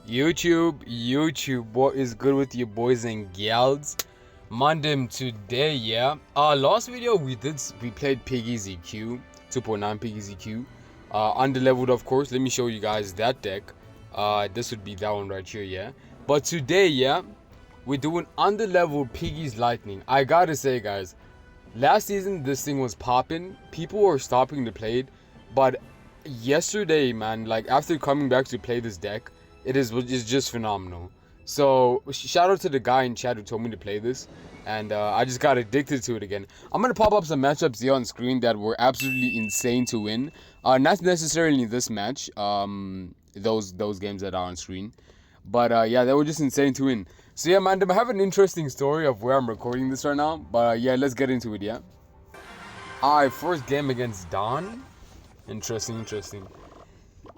YouTube, what is good with you boys and gals? Mandem today, yeah. Last video we played Piggies EQ, 2.9 Piggies EQ. Underleveled, of course. Let me show you guys that deck. This would be that one right here, yeah. But today, yeah, we're doing underleveled Piggies Lightning. I gotta say, guys, last season this thing was popping. People were stopping to play it, but yesterday, man, like after coming back to play this deck, it's just phenomenal. So shout out to the guy in chat who told me to play this, and I just got addicted to it again. I'm gonna pop up some matchups here on screen that were absolutely insane to win. Not necessarily this match, those games that are on screen, but yeah, they were just insane to win. So yeah, man, I have an interesting story of where I'm recording this right now, but yeah, let's get into it. Yeah. Alright, first game against Don. Interesting.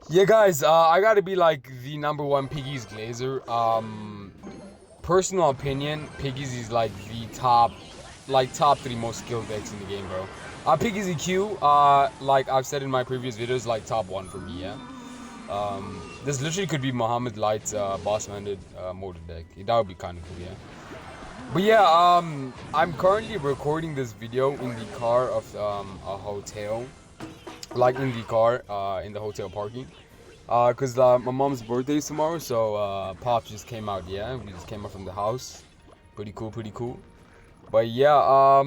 Yeah, guys, I gotta be like the #1 Piggies Glazer. Personal opinion, Piggies is like the top 3 most skilled decks in the game, bro. Piggies EQ, like I've said in my previous videos, like top 1 for me, yeah. This literally could be Muhammad Light's boss-minded motor deck. That would be kind of cool, yeah. But yeah, I'm currently recording this video in the car of a hotel. Like in the car, in the hotel parking, cause my mom's birthday is tomorrow, so Pops just came out. Yeah, we just came out from the house. Pretty cool. But yeah,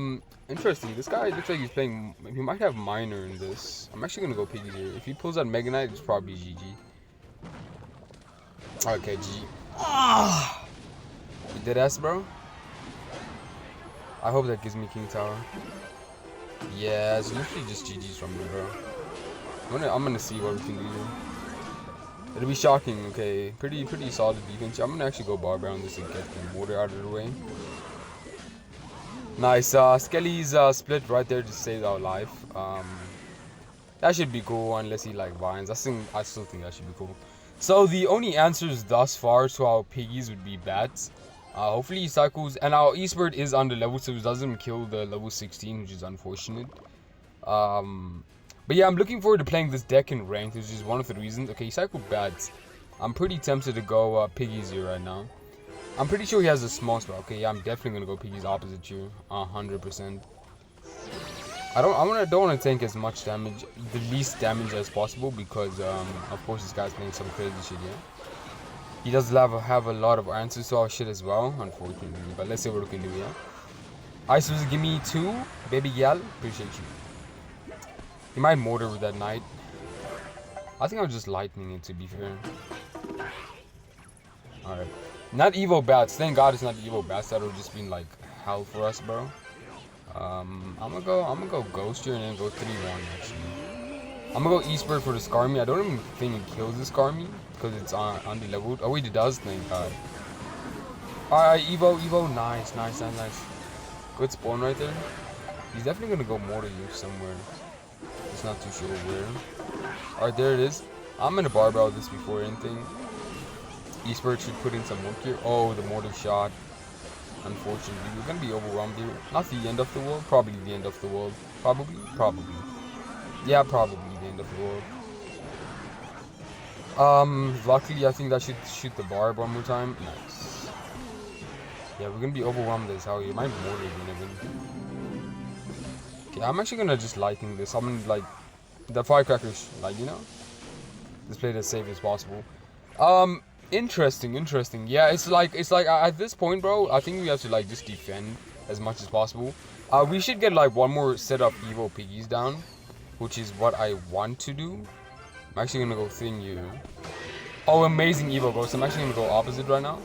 interesting. This guy looks like he's playing. He might have minor in this. I'm actually gonna go Piggies here. If he pulls out Mega Knight, it's probably GG. Okay, G. You dead ass, bro. I hope that gives me King Tower. Yeah, it's literally just GG's from me, bro. I'm gonna see what we can do. It'll be shocking. Okay, pretty solid defense. I'm gonna actually go Barber on this and get the mortar out of the way. Nice. Skelly's split right there just saved our life. That should be cool unless he like vines. I still think that should be cool. So the only answers thus far to our Piggies would be bats. Hopefully he cycles, and our Eastbird is under level, so it doesn't kill the level 16, which is unfortunate. But yeah, I'm looking forward to playing this deck in ranked, which is one of the reasons. Okay, he cycled bats. I'm pretty tempted to go Piggies here right now. I'm pretty sure he has a small spell. Okay, yeah, I'm definitely gonna go Piggies opposite here, 100%. I don't want to tank as much damage, the least damage as possible, because of course this guy's playing some crazy shit, yeah. He does have a lot of answers to our shit as well, unfortunately. But let's see what we can do, yeah. Ice was give me 2, baby gal. Appreciate you. He might mortar with that knight. I think I'll just lightning it, to be fair. Alright. Not Evo bats. Thank God it's not Evo bats. That would just been like hell for us, bro. I'm gonna go Ghost here and then go 3-1 actually. I'm gonna go Eastbird for the Skarmy. I don't even think it kills the Skarmy because it's under-leveled. Oh wait, it does, thank God. Alright, Evo, nice. Good spawn right there. He's definitely gonna go mortar here somewhere. Just not too sure where. Alright, there it is. I'm gonna barbell this before anything. Eastbird should put in some work here. Oh, the mortar shot. Unfortunately, we're gonna be overwhelmed here. Not the end of the world. Probably the end of the world. Probably. Yeah, probably the end of the world. Luckily, I think that should shoot the barb one more time. Nice. Yeah, we're gonna be overwhelmed as hell here. My mortar even. Okay, I'm actually gonna just lightning this. I'm gonna like the firecrackers, like, you know, just play it as safe as possible. Interesting. Yeah, it's like at this point, bro, I think we have to like just defend as much as possible. We should get like one more set of Evo Piggies down, which is what I want to do. I'm actually gonna go thing you. Oh, amazing Evo Ghost. I'm actually gonna go opposite right now.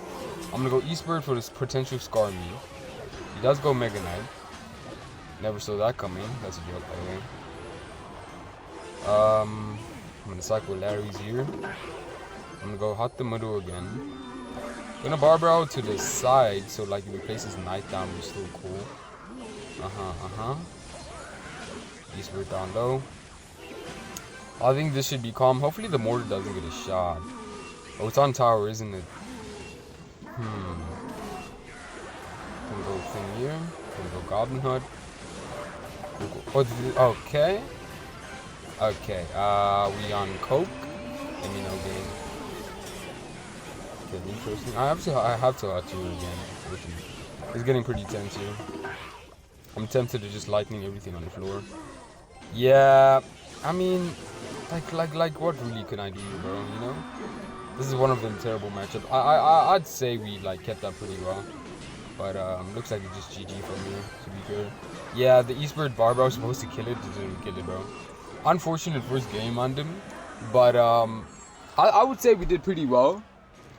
I'm gonna go Eastbird for this potential Skarmy. He does go Mega Knight. Never saw that coming. That's a joke, by the way. I'm gonna cycle Larry's here. I'm gonna go hot the middle again. I'm gonna barber out to the side so like if he places Knight down, it's still cool. Eastbird down low. I think this should be calm. Hopefully the mortar doesn't get a shot. Oh, it's on tower, isn't it? Gonna go thing here. Gonna go Goblin Hood. Oh, okay. We on Coke. Let me know, game. Okay, interesting. I have to hurt you again. It's getting pretty tense here. I'm tempted to just lightning everything on the floor. Yeah, I mean, like, what really can I do, bro? You know, this is one of them terrible matchups. I'd say we like kept up pretty well, but looks like it's just GG for me. To be fair, yeah, the Eastbird Barbell was supposed to kill it, didn't kill it, bro. Unfortunate first game on them, but I would say we did pretty well.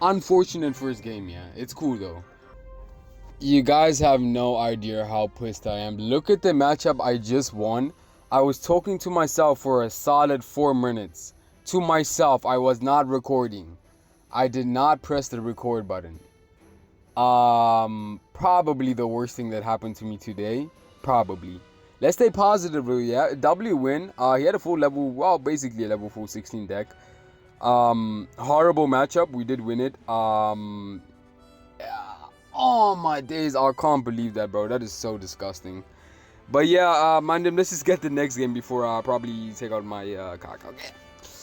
Unfortunate first game, yeah. It's cool though. You guys have no idea how pissed I am. Look at the matchup I just won. I was talking to myself for a solid 4 minutes. To myself, I was not recording. I did not press the record button. Probably the worst thing that happened to me today. Probably. Let's stay positive, yeah. W win. He had a full level, well, basically a level full 16 deck. Horrible matchup. We did win it. Oh my days, I can't believe that, bro. That is so disgusting. But yeah, Mandem, let's just get the next game before I probably take out my cock. Okay,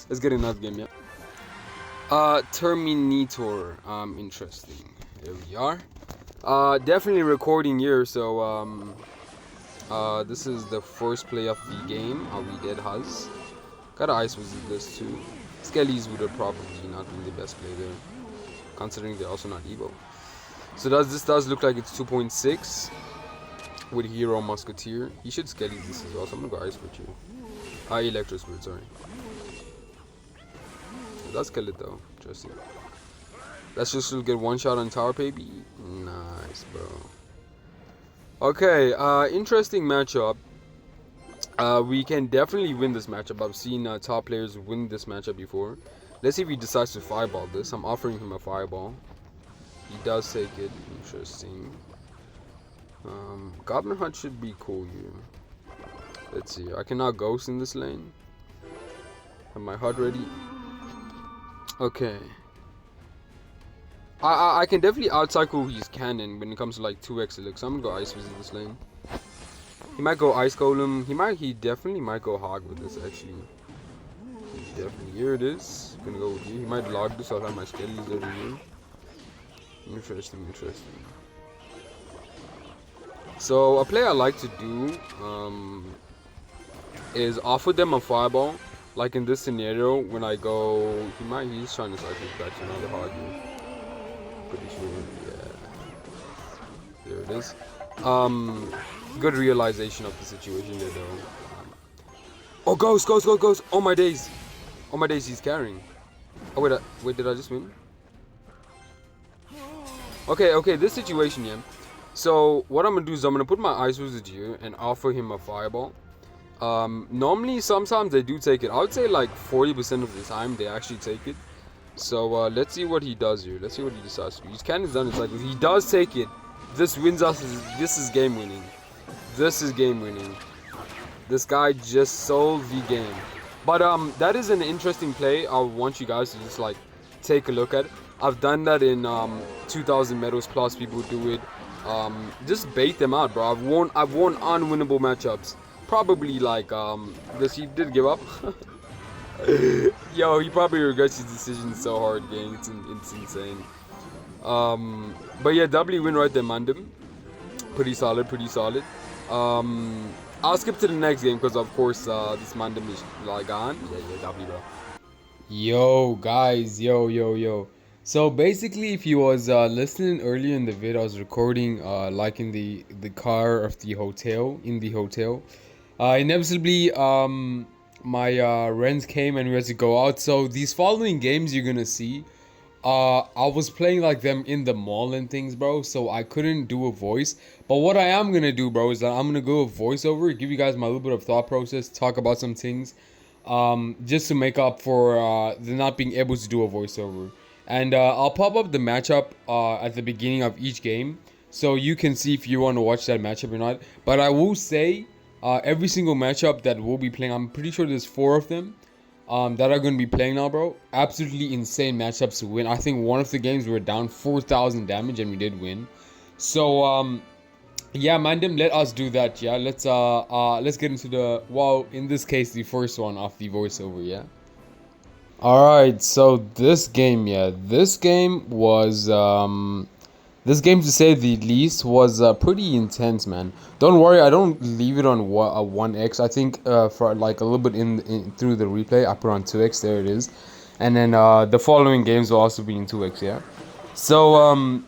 let's get another game, yeah. Terminator. Interesting. There we are. Definitely recording here, so this is the first play of the game. We did has. Gotta ice with this too. Skellies would have probably not been the best play there, considering they're also not Evo. So this does look like it's 2.6 with Hero Musketeer. He should Skelly this as well, so I'm gonna go Ice with you. Electro Spirit, sorry. It does kill it though. Interesting. Let's just get one shot on tower, baby. Nice, bro. Okay, interesting matchup. We can definitely win this matchup. I've seen top players win this matchup before. Let's see if he decides to fireball this. I'm offering him a fireball. He does take it. Interesting. Goblin Hunt should be cool here. Let's see. I cannot ghost in this lane. Have my HUD ready. Okay. I can definitely outcycle his cannon when it comes to like 2x elixir. So I'm gonna go Ice Visit this lane. He might go Ice Golem. He definitely might go Hog with this actually. Definitely. Here it is. Gonna go with you. He might log this. I'll have my skellies over here. Interesting. So a play I like to do is offer them a fireball. Like in this scenario, when I go, he's trying to cycle back to another hog here. Pretty sure, yeah. There it is. Good realization of the situation there though. Oh, ghost! Oh my days, he's carrying. Oh wait, did I just win? Okay, this situation, yeah. So what I'm gonna do is I'm gonna put my Ice Wizard here and offer him a fireball. Normally, sometimes they do take it. I would say like 40% of the time they actually take it. So let's see what he does here. Let's see what he decides to do. His cannon's done. It's like he does take it. This wins us. This is game winning. This is game winning. This guy just sold the game. But that is an interesting play. I want you guys to just like take a look at it. I've done that in 2000 medals plus. People do it. Just bait them out, bro. I've won unwinnable matchups. Probably like this. He did give up. Yo, he probably regrets his decision so hard, gang. It's insane. But yeah, W win right there, Mandem. Pretty solid. I'll skip to the next game because of course this Mandem is like on. Yeah, W, bro. Yo, guys, yo. So basically, if you was listening earlier in the video, I was recording like in the car of the hotel, inevitably my rents came and we had to go out. So these following games you're gonna see, I was playing like them in the mall and things, bro, so I couldn't do a voice. But what I am gonna do, bro, is that I'm gonna go a voiceover, give you guys my little bit of thought process, talk about some things, just to make up for the not being able to do a voiceover. And I'll pop up the matchup at the beginning of each game, so you can see if you want to watch that matchup or not. But I will say, every single matchup that we'll be playing, I'm pretty sure there's 4 of them that are going to be playing now, bro. Absolutely insane matchups to win. I think one of the games we were down 4,000 damage and we did win. So, yeah, Mandem, let us do that, yeah. Let's get into the, well, in this case, the first one of the voiceover, yeah. Alright, so this game, yeah, this game was, this game to say the least was pretty intense, man. Don't worry, I don't leave it on 1x. I think for like a little bit in through the replay, I put on 2x, there it is. And then the following games will also be in 2x, yeah. So,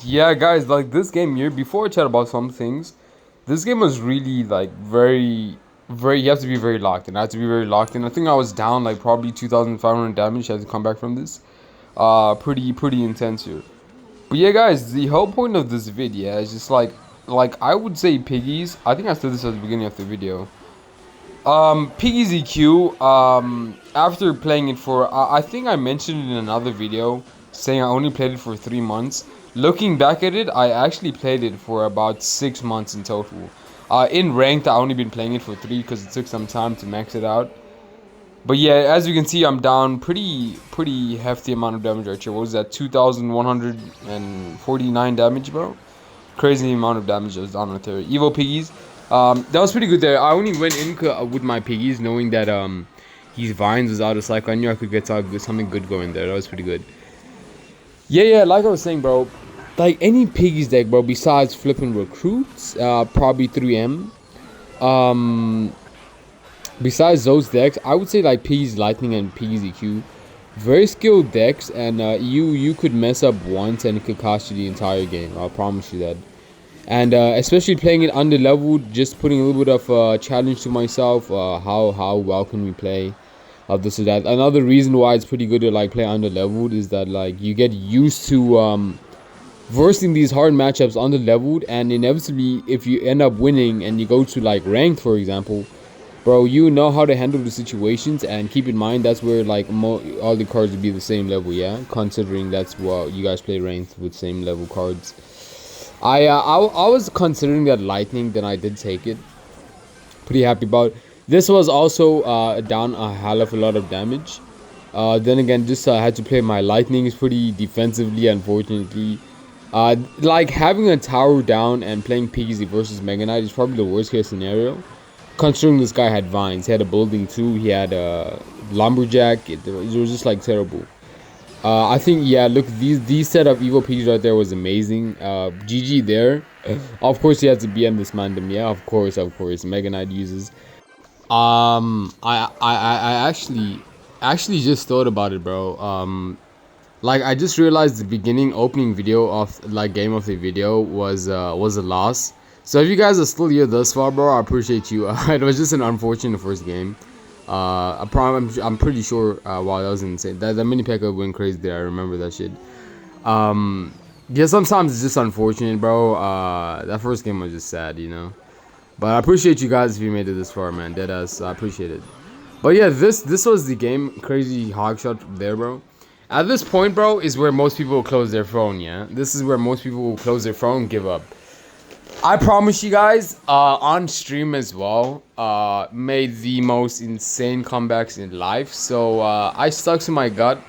yeah, guys, like this game here, before I chat about some things, this game was really like very, you have to be very locked in. I have to be very locked in. I think I was down like probably 2,500 damage. I had to come back from this. Pretty intense here. But yeah, guys, the whole point of this video is just like I would say Piggies. I think I said this at the beginning of the video. Piggies EQ. After playing it for, I think I mentioned in another video saying I only played it for 3 months. Looking back at it, I actually played it for about 6 months in total. In ranked, I only been playing it for 3 because it took some time to max it out. But yeah, as you can see, I'm down pretty hefty amount of damage right here. What was that? 2,149 damage, bro. Crazy amount of damage I was down with there. Evo Piggies. That was pretty good there. I only went in with my Piggies knowing that his Vines was out of cycle. I knew I could get something good going there. That was pretty good. Yeah, like I was saying, bro. Like any Piggies deck, bro, besides flipping recruits, probably 3M. Besides those decks, I would say like Piggies Lightning and Piggies EQ, very skilled decks, and you could mess up once and it could cost you the entire game. I'll promise you that. And especially playing it under leveled, just putting a little bit of challenge to myself. How well can we play? This or that. Another reason why it's pretty good to like play under leveled is that like you get used to versing these hard matchups under leveled, and inevitably if you end up winning and you go to like ranked, for example, bro, you know how to handle the situations. And keep in mind that's where like all the cards would be the same level, yeah, considering that's what you guys play ranked with same level cards. I was considering that Lightning, then I did take it. Pretty happy about. This was also down a hell of a lot of damage. Then again, just had to play my Lightning is pretty defensively, unfortunately. Like having a tower down and playing Piggies versus Mega Knight is probably the worst case scenario. Considering this guy had vines, he had a building too, he had a lumberjack. It was just like terrible. I think, yeah, look, these set of Evo Piggies right there was amazing. GG there. Of course, he had to BM this Mandem. Yeah, of course, Mega Knight uses. I actually just thought about it, bro. Like I just realized the beginning opening video of like game of the video was a loss. So if you guys are still here thus far, bro, I appreciate you. It was just an unfortunate first game. I'm pretty sure. Wow, that was insane. That mini P.E.K.K.A went crazy there. I remember that shit. Yeah, sometimes it's just unfortunate, bro. That first game was just sad, you know. But I appreciate you guys if you made it this far, man. Deadass, I appreciate it. But yeah, this was the game. Crazy hog shot there, bro. At this point, bro, is where most people will close their phone, yeah? This is where most people will close their phone and give up. I promise you guys, on stream as well, made the most insane comebacks in life. So, I stuck to my gut.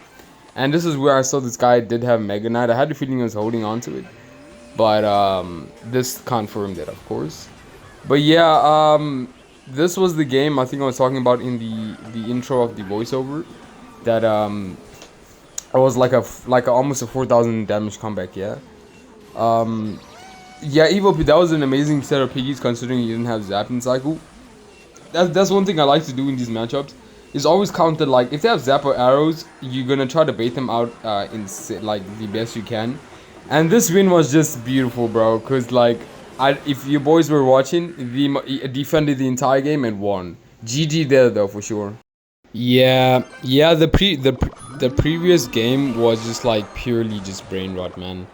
And this is where I saw this guy did have Mega Knight. I had the feeling he was holding on to it. But, this confirmed it, of course. But yeah, this was the game I think I was talking about in the intro of the voiceover. That, it was like almost a 4,000 damage comeback, yeah. Yeah, Evo, that was an amazing set of Piggies considering you didn't have Zapping Cycle. That's one thing I like to do in these matchups. Is always counter, like, if they have Zap or arrows, you're gonna try to bait them out in like the best you can. And this win was just beautiful, bro, because like, if you boys were watching, he defended the entire game and won. GG there though, for sure. Yeah, the previous game was just like purely just brain rot, man.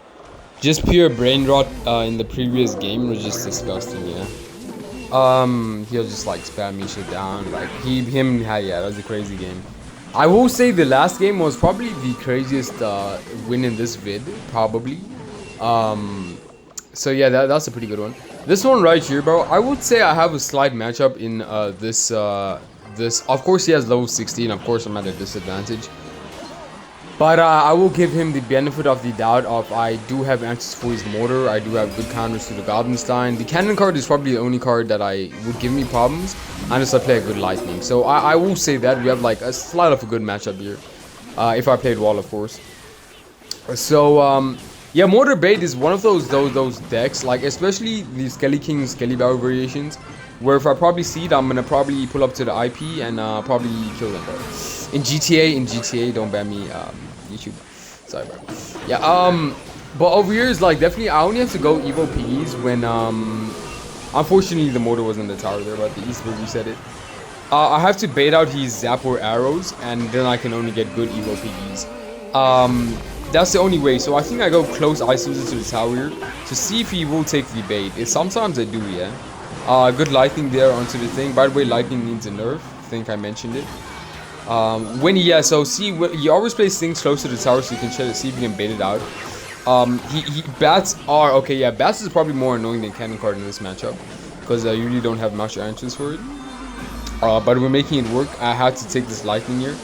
Just pure brain rot in the previous game was just disgusting, yeah. He'll just like spam me shit down, like yeah, that was a crazy game. I will say the last game was probably the craziest win in this vid, probably. So yeah, that's a pretty good one. This one right here, bro, I would say I have a slight matchup in this, of course he has level 16, of course I'm at a disadvantage. But I will give him the benefit of the doubt of I do have answers for his mortar. I do have good counters to the Goblinstein. The cannon card is probably the only card that I would give me problems unless I play a good lightning. So I will say that we have like a slight of a good matchup here. If I played wall, of course. So yeah, mortar bait is one of those decks, like especially the Skelly King, Skelly Barrel variations, where if I probably see it, I'm gonna probably pull up to the IP and probably kill them, bro. In GTA, don't ban me, YouTube. Sorry, bro. Yeah, but over here is like definitely I only have to go Evo Piggies when unfortunately the mortar was in the tower there, but the East will reset it. I have to bait out his Zap or arrows, and then I can only get good Evo Piggies. That's the only way. So I think I go close Ice Wizard to the tower here to see if he will take the bait. Sometimes I do, yeah. Good lightning there onto the thing. By the way, lightning needs a nerf. I think I mentioned it. So see, he always plays things close to the tower so you can try to see if you can bait it out. Bats are okay. Yeah, bats is probably more annoying than cannon card in this matchup because I usually don't have much answers for it. But we're making it work. I had to take this lightning here.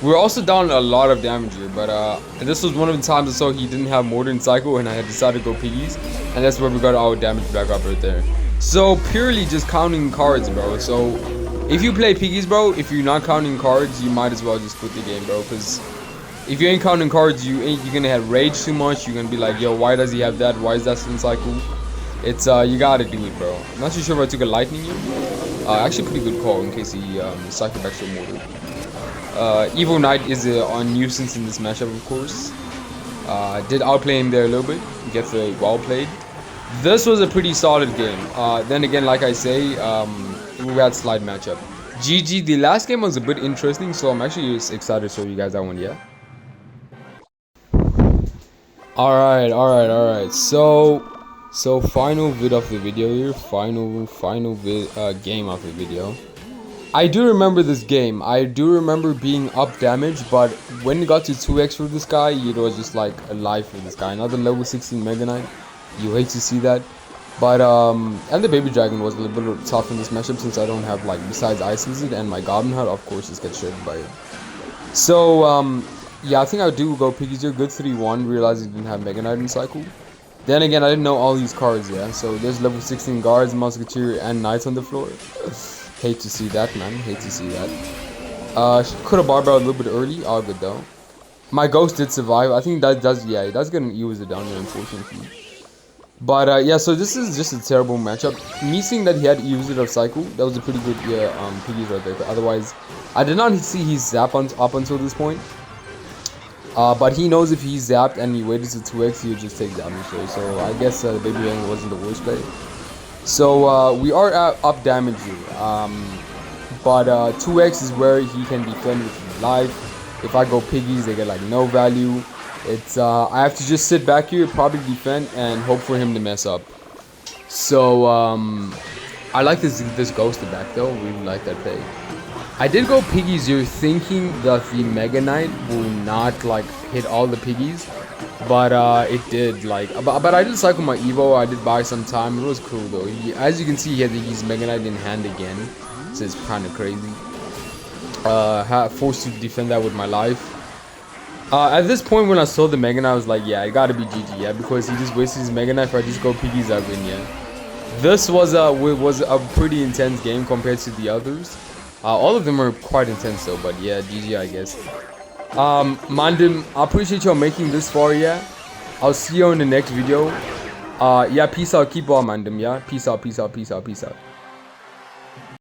We're also down a lot of damage here, but this was one of the times I saw he didn't have mortar in cycle, and I had decided to go Piggies, and that's where we got our damage back up right there. So purely just counting cards, bro. So if you play Piggies, bro, if you're not counting cards, you might as well just quit the game, bro. Because if you ain't counting cards, you're gonna have rage too much. You're gonna be like, yo, why does he have that? Why is that in cycle? It's you gotta do it, bro. I'm not too sure if I took a lightning here. Actually, pretty good call in case he cycled back to mortar. Evo Knight is a nuisance in this matchup, of course. Did outplay him there a little bit. Get the well played. This was a pretty solid game. Then again, like I say, we had slide matchup. GG. The last game was a bit interesting, so I'm actually just excited to show you guys that one. Yeah. All right. So final vid of the video here. Final game of the video. I do remember this game. I do remember being up damage, but when it got to 2x for this guy, it was just like a life for this guy. Another level 16 Mega Knight. You hate to see that. But, and the Baby Dragon was a little bit tough in this matchup since I don't have, like, besides Ice Wizard and my Goblin Hut, of course, just get shredded by it. So, yeah, I think I do go Piggies here. Good 3-1, realizing he didn't have Mega Knight in cycle. Then again, I didn't know all these cards, yeah. So there's level 16 guards, Musketeer, and Knights on the floor. Hate to see that, man. Hate to see that. Could have barbed out a little bit early. All good, though. My Ghost did survive. I think that does, yeah, it does get an E with it down there, unfortunately. But, yeah, so this is just a terrible matchup. Me seeing that he had E Wizard of Cycle, that was a pretty good, yeah, Piggies right there. Otherwise, I did not see his zap up until this point. But he knows if he's zapped and he waited to 2x, he would just take damage there. So I guess the Baby Dragon wasn't the worst play. So we are up damage here. But 2x is where he can defend with his life. If I go Piggies, they get like no value. It's I have to just sit back here, probably defend, and hope for him to mess up. So I like this ghosted back though. Really like that play. I did go Piggies here thinking that the Mega Knight will not like hit all the Piggies, but it did. Like, but I did cycle my Evo. I did buy some time. It was cool though. As you can see, he had his Mega Knight in hand again, so it's kind of crazy. Forced to defend that with my life. At this point, when I saw the Mega Knight, I was like, yeah, it gotta be GG, yeah, because he just wasted his Mega Knight. If I just go Piggies, I win, yeah. This was a pretty intense game compared to the others. All of them are quite intense though, but yeah, GG, I guess. Mandim, I appreciate y'all making this far, yeah. I'll see you in the next video. Yeah, peace out, keep on, Mandim, yeah. Peace out.